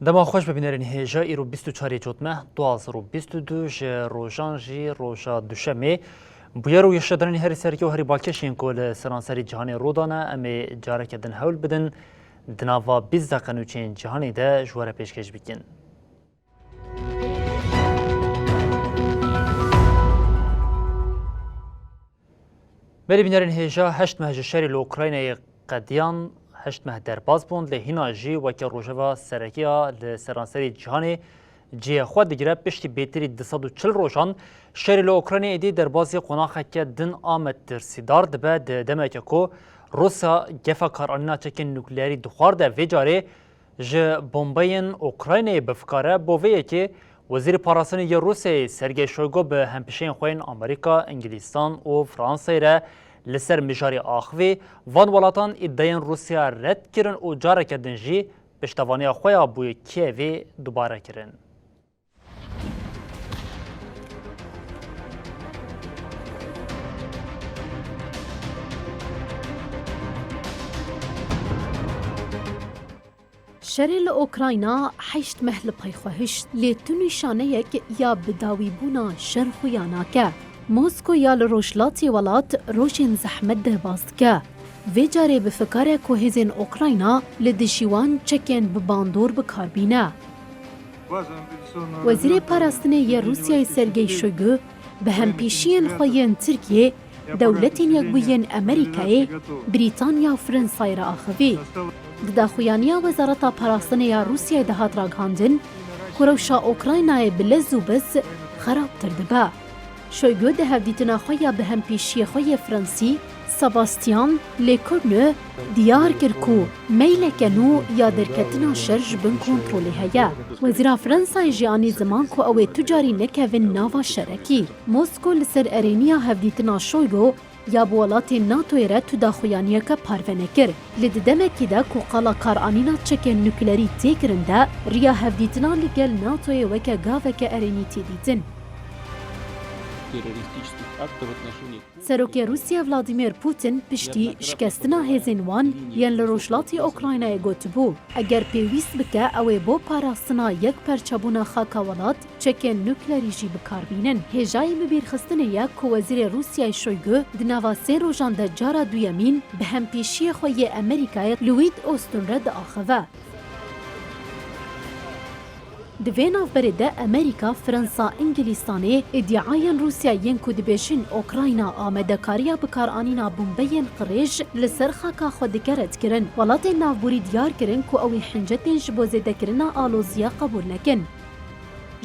دما خوش ببینرین هیجا ایرو 24 جوتمه 2022 ج روزان جی روزا دوشمه بویرو یشدرن هری سرکی و هری بالکشین کول سرانسری جهان رودانه امی جاره کدن هول بدن دناوا 20 قنوچین جهانی ده جواره پیشکش بکن. بری بینرین هیجا 8 ماه شهری لوکراینای قدیان 8 ماه درباز بوند لهینا جی وکی روژوا سرکیا لسرانسری جهانی جی خود دیگره پشتی بیتری 240 روشان شهری لوکراینای ایدی دربازی قناخه که دن آمد ترسیدار دبه دمه که کو روسا گفا کارانینا چکن نوکلیاری دخوار ده وی جاره جه بومبین اوکراینای بفکاره بوویه که وزیر پاراسانی روسیه سرگی شویگو به همپیشین خوین آمریکا، انگلیستان و فرانسه را لسر مجاری آخوی وان ولاتان ادعین روسیا رد کرن و جاره کردن جی پشتوانی خویا بوی کیوی دوباره کرن. شرل اوکراینا 8 مهل پیخواهش لیتونی شانه یک یا بداوی بونا شرخ یا ناکه. موسکو یا لروشلاتی ولات روشن زحمت ده باست که. وی جاره بفکر کوهزین اوکراینا لدشیوان چکن بباندور بکاربینه. وزیر پاراستنه ی روسیای سرگی شویگو به همپیشین خوین ترکیه دولتین یک بوین امریکای بریتانیا و فرانسای را آخوی. داخویانیا وزارت پاراستنه روسیای دهات راگهاندن کروشا اوکراینای بلزو بس خراب تردبه. شویگو ده هفدیتنا خویا به هم پیشی خوی فرانسی سباستیان لیکورنو دیار کرکو میلکنو یا درکتنا شرج بن کنترولی هیا. وزیر فرانسای جیانی زمان کو اوی تجاری نکوین ناوا شرکی. موسکو لسر ارینیا هفدیتنا شویگو یا بولات ناتوی را تو داخویانیه که پرونه کر. لید دمکی ده که قالا کارانینا چکن نوکلری تیکرنده ریا هفدیتنا لگل ناتوی وکه گاوه که ارینیتی دیدن. سروکی روسیه ولادیمیر پوتین پشتی شکستنا هزین وان یان لروشلاتی اوکراینای گوت بو. اگر پیویست بکه اوی بو پاراستنا یک پرچبونا خاکا ولات چکن نوکلری جی بکار بینن. هجای مبیر خستنه یک که وزیر روسیه شویگو دناوا 3 روزان ده جارا دویمین به هم پیشی خوی امریکای لوید اوستون رد آخوه. دوینا برده امریکا، فرانسا، انگلیستانی ادعاین روسیا ین کودبشین اوکراینا آمده کاریا بکار آنینا بومبین قریش لسر خاکا خود کرد کرن. ولات نافبوری دیار کرن که اوی حنجتین جبوزه کرنا آلوزیا قبول نکن.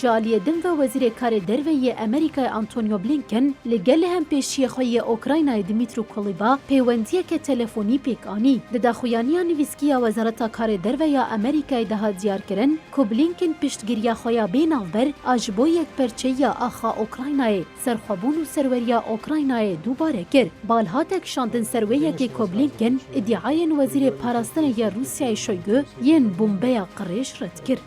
جالیه دم و وزیر کار دروی امریکا آنتونیو بلینکن لگل هم پیشی خوی اوکراینای دمیترو کولیبا پیوندیه که تلفنی پیک آنی. داخویانیا نویسکیا وزارت کار دروی امریکای ده دیار کرن که بلینکن پشتگیری خویا بیناوبر آجبو یک پرچه یا آخا اوکراینای سرخوابون و سروریا اوکراینای دوباره کر. بالهاتک شاندن سرویه که بلینکن ادعای وزیر پاراستن یا روسیای شویگو ین بومبیا قریش رد کرد.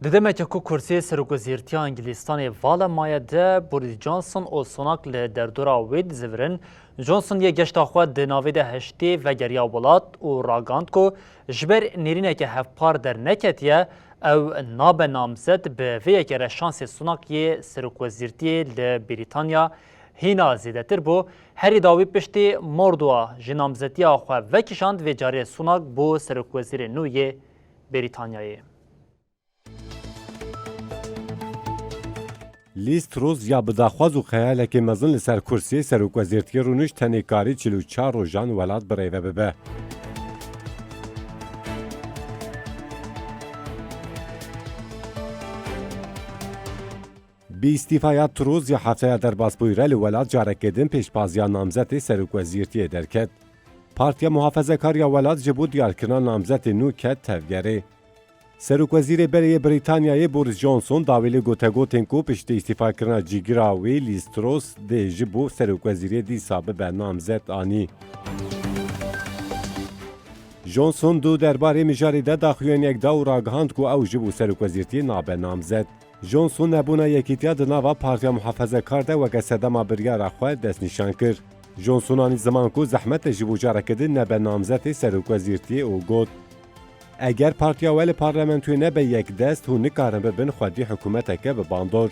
ددمه که کرسی سرگوزیرتی انگلیستان والا مایه ده بوریس جانسون او سوناک لدردورا وید زورن. جانسون یه گشت خود ناوی ده هشتی و گریا ولات و راگاند که جبر نیرینه که هفپار در نکتیه او ناب نامزد به ویه که رشانس سوناک یه سرگوزیرتی لبریتانیا هینا زیده تر بو هری داوی پشتی موردوا جنامزدی آخوا وکشاند و جاری سوناک بو سرکوزیر نوی بریتانیایی. لیست روز یا بداخواز و خیاله که مزن لسر کرسی سرکوزیرتی رونش تنیکاری 44 روزان ولاد برایوه ببه. بی استیفای تروز یا هفته در بازپویره لولاد جاره کردن پیشبازی نامزد سرکوزیرتی درکت. پارتیا محافظه کار یا ولاد جبود دیار کردن نامزد نو کت تفگره. سرکوزیر بری بریتانیای بوریس جانسون داویل گوتگوتن کو پشت استیفا کردن جیگراوی لیستروس ده جبو سرکوزیری دی سابه به نامزد آنی. جانسون دو درباره مجاری ده داخوین یک داو راگهاند کو او جبو سرکوزیرتی نابه نامزد. جانسون نبونا یکیتیا دناوا پارتیا محافظه کار ده وگه سدما بریار اخواه دست نشان کرد. جونسونانی زمان کو زحمت جبو جارکدن نبه نامزد سروکوزیرتی او گوت اگر پارتیا ول پارلمانتوی نبه یک دست هو نکارن ببن خودی حکومت که به باندور.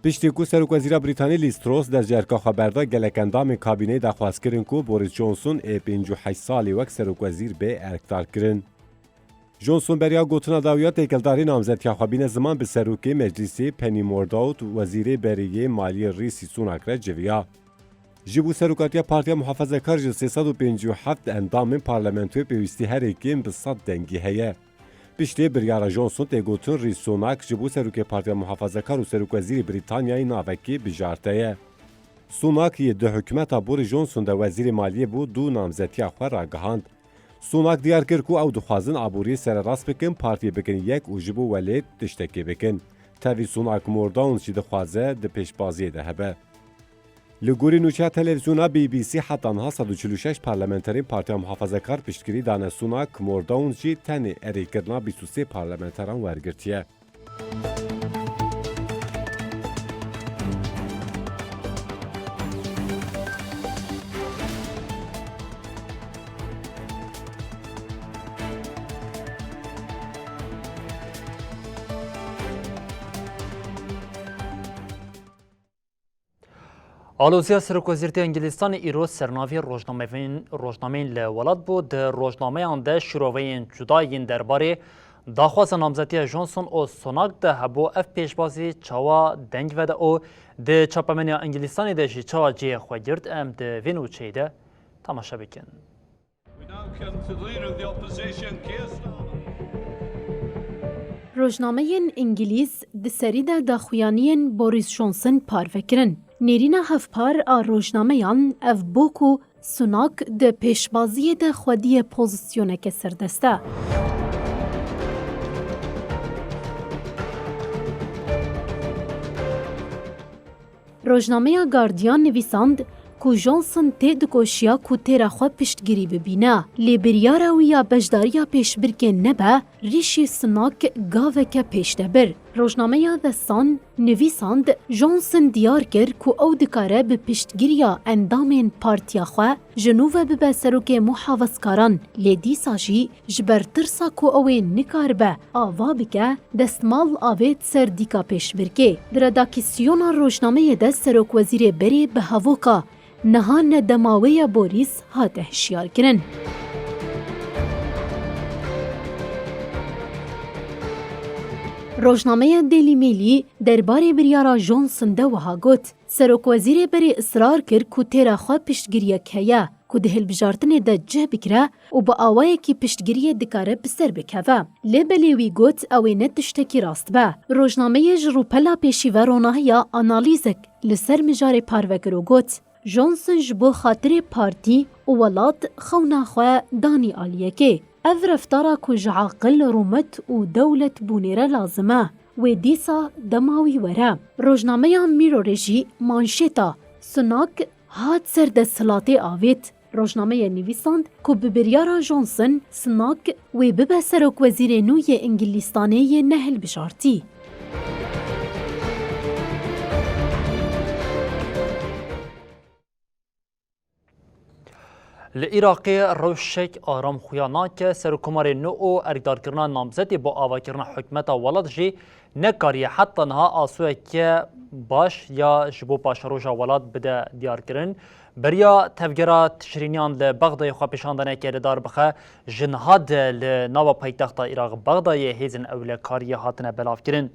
پشتی کو سروکوزیرا بریتانی لیز تروس در جرگا خبردا گلک اندام کابینه دخواست کرن کو بوریس جونسون 58 سالی وک سروکوزیر به ارکدار کرن. جونسون بریا گوتنا داویا تکلداری نامزدیا خابین زمان به سروکی مجلسی پنی مورداوت وزیر بریه مالی ریسی سوناک را جویا. جبو سروکاتیا پارتیا محافظه کار 357 اندام پارلمانتوی پیوستی هر اکیم به 100 دنگی هیه. پشتی بریارا جونسون تگوتن ریس سوناک جبو سروکی پارتیا محافظه کار و سروک وزیر بریتانیای ناوکی بجارتهیه. سوناک یه ده حکمتا بور جونسون ده وزیر مالیه بود دو نامزدیا خواه را گهاند. سوناک دیار کرد کو او دخوازن عبوری سر راست بکن پارتی بکن یک و جبو ولید تشتکی بکن. تاوی سوناک مورداون چی دخوازه ده پیشبازی ده هبه. لگوری نوچه تلویزیونا BBC حتی آنها 146 پارلمانترین پارتیا محافظه کار پشتگیری دانه سوناک مورداون چی تنی اری کردنا 23 پارلمانتران ورگرتیه. آلوزیا سروکوزیرتی انگلیستان ایروز سرناوی روزنامه‌ین لولاد بود. روزنامه آنده شروعین جدایین درباره داخواست نامزدی جونسون و سوناک ده هبو اف پیشبازی چاوا دنگ وده او ده چاپمنی انگلیستانی ده جی چاوا جی خواگرد ام ده وینو چیده تماشا بکن. روزنامه‌ین انگلیس ده سری ده داخویانین بوریس جونسون پاروکرن. نیرینا هفپار آ روزنامه‌یان اف بوکو سوناک ده پیشبازی ده خودی پوزیسیونه که سردسته. روزنامه گاردیان نویساند کو جونسون تید کوشیا کو تیرا خو پشتگیری ببینه لیبریارا ویا بجداریا پیش برکه نبه ریشی سناک گاوه که پیش دبر. روزنامه The Sun نویساند جونسون دیار کر کو او دکاره به پشتگیریا اندامین پارتیا خو جنوب به سروک محافظکاران لیدی ساجی جبر ترسا کو اوی نکار به آوا بکه دستمال آوید سر دیکا پیش برکه. در داکیسیون روزنامه ده سروک وزیر بری به هووکا نهان دماوی بوریس هاته هشیار کرن. روزنامه دیلی میلی درباره بریارا جونسون ده وها گوت سروک وزیر بری اصرار کرد که تیرا خواه پشتگیریه که که ده هلبجارتن ده جه بکره و با آوائه که پشتگیریه دکاره بسر بکوه. لیبلی وی گوت اوی ندشتکی راست به. روزنامه جروپلا پیشی و روناهیا آنالیزک لسر مجار پاروکرو گوت جونسون جبو خاطر پارتی و ولات خونا خواه دانی آلیه که اف رفتارا کج عاقل رومت و دولت بونیره لازمه و دیسا دماوی وره. روزنامه میرو رژی مانشیتا سوناک هات سر دستلاتی آوید. روزنامه نویساند که ببریارا جونسون سوناک و ببه سروک وزیر نوی انگلیستانه نهل بشارتی. لعراقی روشک آرام خویانا که سرکمار نو و ارگدار کرنا نامزدی با آوا کرنا حکمت ولاد جی نکاری حتی نها آسوه که باش یا جبو باش روژا ولاد بده دیار کرن بریا تفگرا تشرینیان لبغدای خواه پیشاندانه که لدار بخه جنهاد لناوا پایتخت عراق بغدای هیزن اولکاری هاتنه بلاف کرن.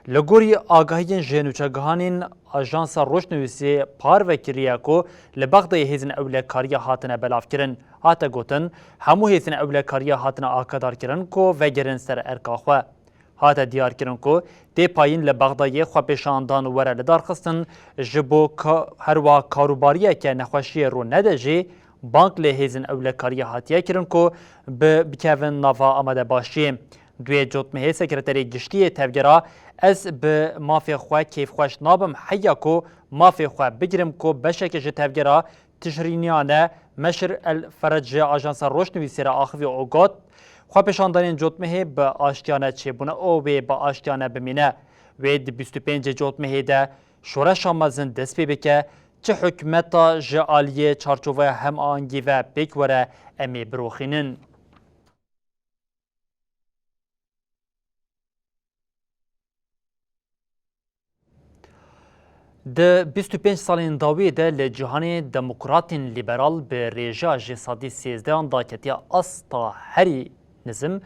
لگوری آگاهی جنوچگهانین آژانس روشنویسی پاروکریه کو لبغدای هیزن اولکاری هاتنه بلاف کرن. هاته گوتن همو هیزن اولکاری هاتنه آکادار کرن کو وگرن سر ارکاخوه. هاته دیار کرن کو دی پایین لبغدای خو پیشاندان وره لدار خستن جبو هروا کاروباریه که نخوشی رو ندجی بانک لهیزن اولکاری هاتیه کرن کو بکوین ناوا آمده باشی. دوی جوتمه سکرتری گشتی تفگرا از به مافی خواه کیف خوش نابم حیا کو مافی خواه بگیرم کو بشک جه تفگرا تشرینیانه مشر الفرج آژانس روشنویسی را آخوی اوگات خواه پیشاندانین جوتمه به آشتیانه چه بونه او به آشتیانه بمینه و 25 جوتمه ده شورشا مزن دست پی بکه چه حکمتا جعالیه چارچوبه هم آنگی و بکوره امی بروخینن. د 25 سالین داوی ده لجهان دموکراتین لیبرال به ریجا جسادی 13 دا کتیا استا هری نظم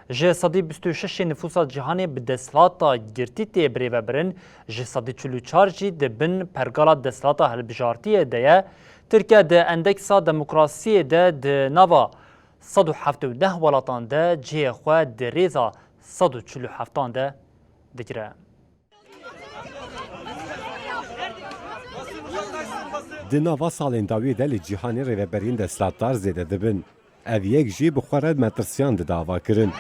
جسادی 26 نفوسا جهان به دسلاتا گرتی تی بری و برن جسادی 44 جی ده بن پرگالا دسلاتا هلبجارتی ده ترکیه ده اندکسا دموکراسی ده نوا 179 ولاتان ده جه خواه ده ریزا 147 ده دگره. Di nava salên dawî de li cîhanê rêveberiyên destlatdar zêde dibin. Ev yek jî bi xwe re metirsiyan di dava kirin.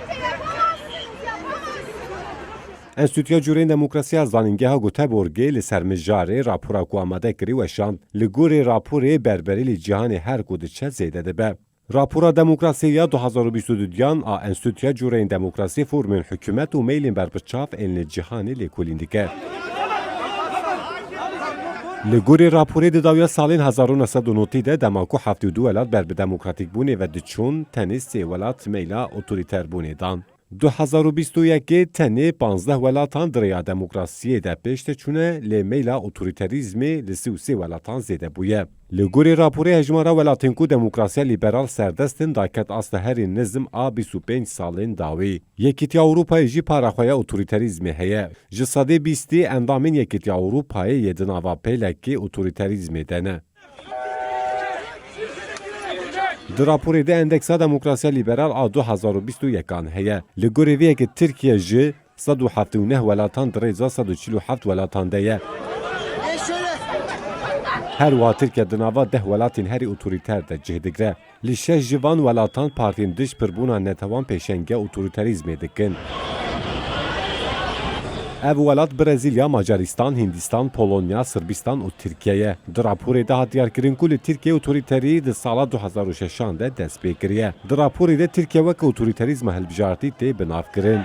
Enstitûya Cûreyên Demokrasiya Zanîngeha Guteborgê li ser mijarê rapora ku amade kirî weşand, li gorî raporê berberî li cîhanê her ku diçe zêde dibe. Rapora Demokrasiya 2022 a Enstitûya Cûreyên Demokrasî formên hikûmet û meylên berbiçav ên li cîhanê lêkolîn dike. Li gorî raporê di dawiya salên 1990 de dema ku 72 welat ber bi demokratîkbûnê ve diçûn, tenê 3 welat meyla otorîterbûnê dan. 2021 tenê 15 welatan di rêya demokrasiyê de pêş de çûne lê meyla otorîterîzmê li 33 welatan zêde bûye. Li gorî raporê hejmara welatên ku demokrasiya lîberal serdestin daket asta herî nizm a 25 salên dawî. Yekîtiya Ewropayê jî paraxweya otorîterîzmê heye. Ji sedê 20 endamên Yekîtiya Ewropayê yê di nava pêlekê otorîterîzmê de ne. Di raporê de endeksa demokrasiya lîberal a 2021 heye. Li gorî vê yekê Tirkiye ji 179 welatan di rêza 147 welatan de ye. Her wa Tirkiye di nava 10 welatên herî otorîter de cih digre. Li 6 ji van welatan partiyên diş pirbûna netewan pêşenge otorîterîzmê dikin. Ev welat Brezilya, Macaristan, Hindistan, Polonya, Sırbistan û Tirkiye ye. Di raporê de hat diyarkirin ku li Tirkiye otorîterî di sala 2006 de dest pê kiriye. Di raporê de Tirkiye weke otorîterîzma hilbijartî tê binavkirin.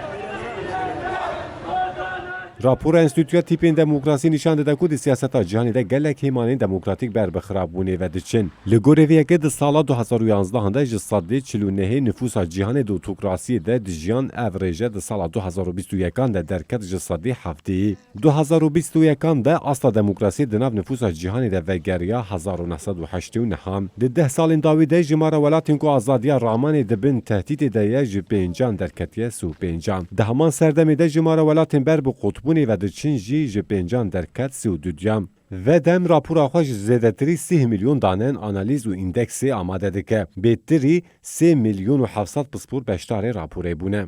Rapora Enstitûya Tîpên Demokrasî nîşan dide ku di siyaseta cîhanê de gelek hêmanên demokratîk ber bi xirabûnê ve diçin. Li gorî vê yekê di sala 2011 de ji sedê 49 nüfusa cîhanê di otokrasiyê de di jiyan ev rêje di sala 2021 de derket ji sedê 7. 2021 de asta demokrasiyê di nav nüfusa cîhanê de vegeriya 1989. Di 10 salên dawî de jimara welatên ku azadiya ramanê dibin tehdîtê de ye ji pêncan derketiye sû pêncan. Di heman serdemê de jimara welatên ber bi qutbûnê ve diçin jî ji pêncan derket 32. Ve dem rapora xwe ji zêdetirî 3 milyon danên analîz û îndeksê amade dike. Bêtirî 3 milyon û 700 pispor beşdarê raporê bûne.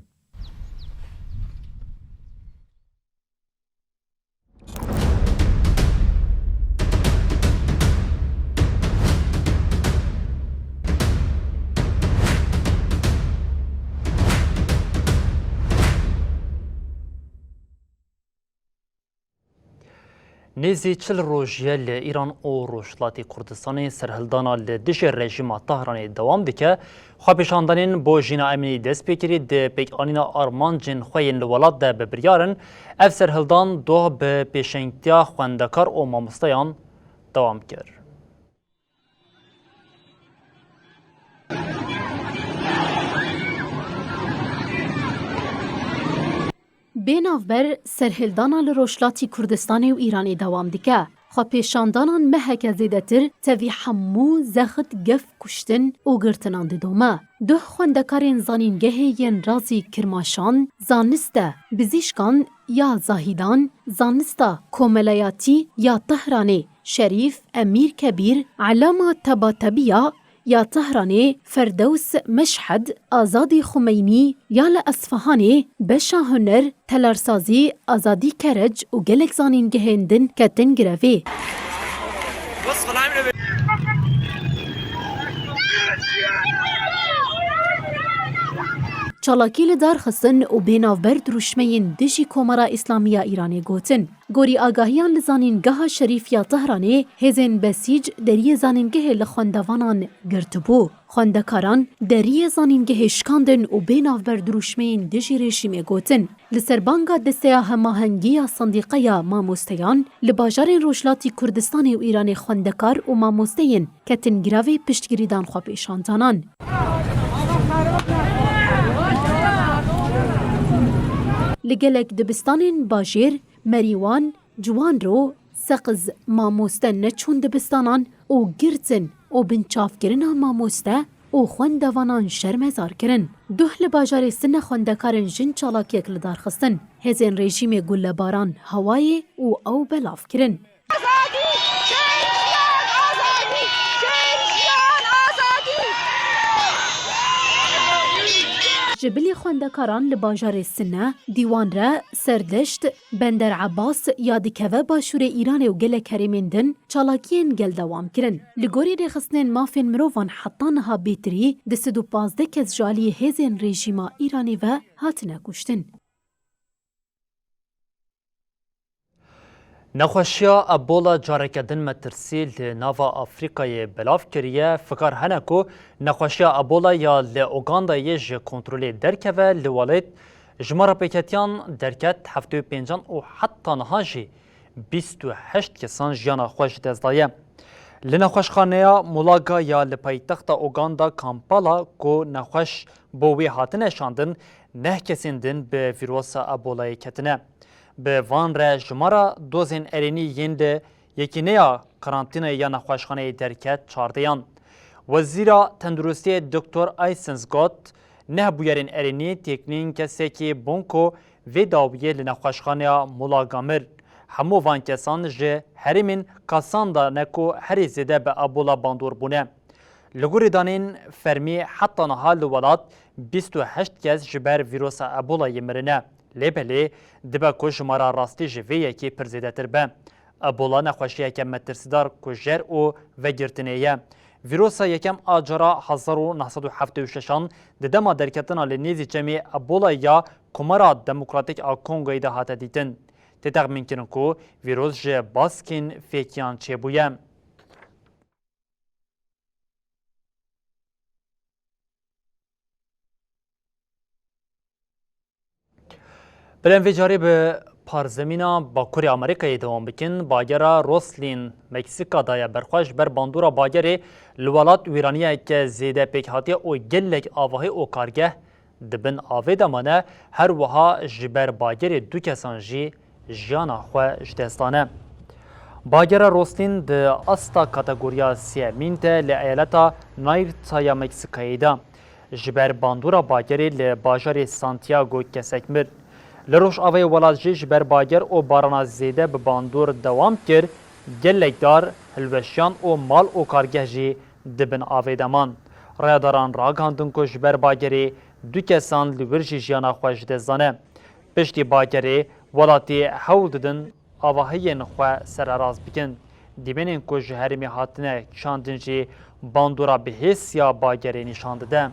نزی 40 روژیه لإیران و روشلاتی کردستان سرهلدانا لدش رژیم طهران دوام دکه خوابشاندنین با جینا امنی دست پیکری ده پیک آنینا آرمان جن خوین لولاد ده ببریارن اف سرهلدان دو به پیشنگتیا خواندکار و مامستایان دوام کرد. بیناوبر سرهلدانا لروشلاتی کردستان و ایرانی دوام دیکه. خو پیشاندانان مهک زیدتر تاوی حمو زخت گف کشتن و گرتنان دومه. دو خوندکارین زانینگه ین رازی کرماشان زانسته بزیشکان یا زاهیدان زانسته کوملیاتی یا طهرانی شریف امیر کبیر علامه طباطبیه یا طهرانی فردوس مشهد آزادی خمینی یا لأصفهانی بشا هنر تلارسازی آزادی کرج و گلک زانین گهندن کتن گروی چالاکی لدار خستن و بیناوبر دروشمین دژی کۆمەرا ئیسلامیە ئیرانی گوتن. گۆری ئاگاهیان لە زانینگەها شەریفیا تەهرانê hêzên besîc deriyê zanîngehê li xwendevanan girtibû. Xwendekaran deriyê zanîngehê şikandin û bênavber duruşmeyên dijî rejîmê gotin. Li ser banga desteya hemahengiya sandîqeya mamosteyan li bajarên Rojhilatî Kurdistanê û Îranê xwendekar û mamosteyên ketin giravê piştgirîdan xwe pêşandanan. Li gelek dibistanên bajêr, merîwan, ciwan ro, seqiz mamoste neçûn dibistanan û girtin û binçavkirina mamoste û xwendevanan şermezar kirin. Duh li bajarê Sinê xwendekarên jin çalakiyek li dar xistin. Hêzên rejîmê gullebaran hewayê û ew belav kirin. Ji bilî xwendekaran li bajarê Sinê, dîwan re, Serdeşt, Bender Abbas ya dikeve başûrê Îranê û gelek herêmên din çalakiyên geldewam kirin. Li gorî rêxistinên mafên mirovan heta niha bêtirî, di 115 kes ji aliyê hêzên rejîma Îranê ve hatine kuştin. Nexweşiya Ebola carekedin metirsî li nava Afrikayê belav kiriye, fikar hene ku nexweşiya Ebola ya li Ugandayê ji kontrolê derkeve li welêt jimara pêketiyan derket 75 û heta niha jî 28 kesan jiyana xwe ji dest daye. Li nexweşxaneya Mulaga ya li paytexta Uganda Kampala ku nexweş bo wê hatine şandin, neh kesên din bi vîrosa Ebola'yê ketine. Bi van re jimara dozên erênî yên li yekîneya karantînayê ya nexweşxaneyê derket çardeyan. Wezîra Tendurustiyê Dr. Aysens got, nehbûyerên erênî têkilîn kesekî bûn ku vê dawiyê li nexweşxaneya Mulaga mir. Hemû van kesan ji herêmên kasan da ne ku herî zêde bi Ebola bandor bûne. Li gorî danên fermî heta niha li welat 28 kes ji ber vîrosa Ebola'yê mirine. Lêbelê dibe ku jimara rastî ji vê yekê pir zêdetir be. Ebola nexweşiyeke metirsîdar ku jer û vegirtinê ye. Vîrosa yekem a cara 1976 di dema derketina li nêzî çemê Ebola ya Komara Demokratîk a Kongoyê de hate dîtin. Tê texmîn kirin ku vîros ji baskên fêkiyan çêbûye. Belên vê carî bi parzemîna Bakurê Amerîkayê dewam bikin, bagera Roslin Meksîka da ye berxwe ji ber bandora bagerê li welat wêraniyeke zêde pêkhatiye û gelek avahî û kargeh dibin avê de mane, her wiha ji ber bagerê du kesan jî jiyana xwe ji dest dane. Bagera Roslin di asta kategoriya sêmîn te li eyaleta Nayarit ya Meksîkayê de. Ji ber bandora bagerê li bajarê Santiago kesek mir. Li Rojavayê welat jî ji ber bager û barana zêde bi bandor dewam kir, gelek dar, hilweşiyan û mal û kargeh jî dibin avê de man. Rayadaran ragandin ku ji ber bagerê du kesan li wir jî jiyana xwe ji dest dane. Piştî bagerê welatê hewl didin avahiyên xwe sereraz bikin. Dîmenên ku ji herêmê hatine kişandin jî bandora bihêsiya bagerê nîşan dide.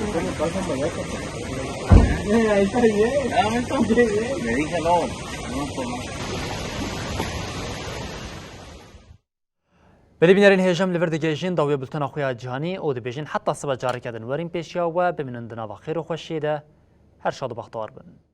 Está bien, está bien. Le dije no. Belîbînerên hêjem li vir digihîjin dawiyê bultena xwe ya cîhanî û dibêjin heta sibe carekedin werîn pêşiya we bimînin di nava xêr û xweşiyê de her şad û bextewar bin.